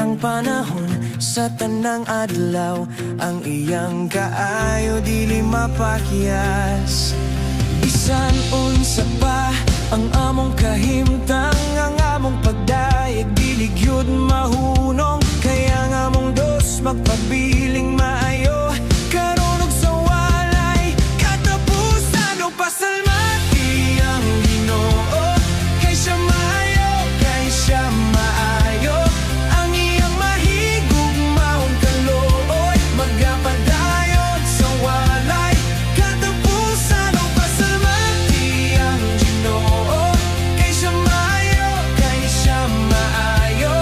tanang panahon, sa tanang adlaw, ang iyang kaayo dili mapakyas. Bisan unsa pa ang among kahimtang, ang among pagdayeg dili gyud mahunong. Kaya nga among dos magpabiling maayo, karon ug sa walay katapusan. O pasalmati ang Ginoo, kay siya maayo, kay siya maayo. Ang iyang mahigugmaong kaluoy, magapadayon sa walay katapusan. O pasalmati ang Ginoo, kay siya maayo, kay siya maayo.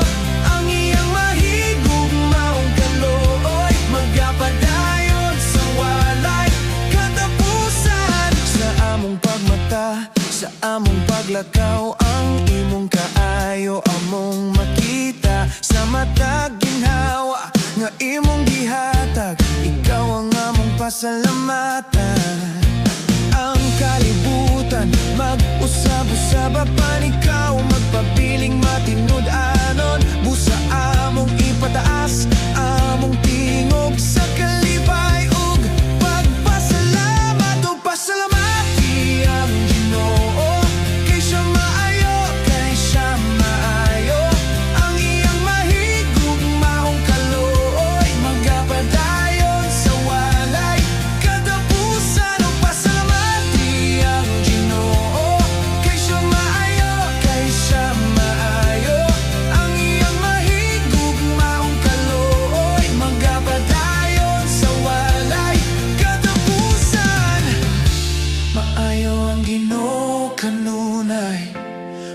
Ang iyang mahigugmaong kaluoy, magapadayon sa walay katapusan. Sa among pagmata, sa among paglakaw, ang imong kaayo among makita. Sa matag ginhawa nga imong gihatag, ikaw ang among pasalamatan. Ang kalibutan mag-usab-usaba pan, ikaw magpabiling matinud-anon. Busa among ipataas among tingog sa kalipay ug pagpasalamat. O pasalamati ang Ginoo, kay siya maayo, kay siya maayo. Ang iyang mahigugmaong kaluoy, magapadayon sa walay katapusan. O pasalamati ang Ginoo, kay siya maayo, kay siya maayo. Ang iyang mahigugmaong kaluoy, magapadayon sa walay katapusan. Maayo ang Ginoo kanunay,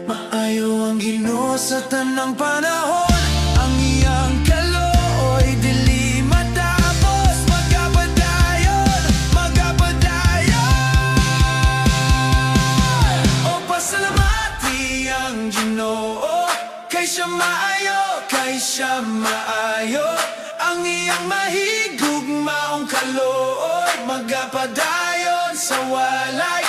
maayo ang Ginoo sa tanang panahon. Ang iyang kaluoy dili matapos, magapadayon, magapadayon. O pasalamati ang Ginoo, kay siya maayo, kay siya maayo. Ang iyang mahigugmaong kaluoy, magapadayon sa walay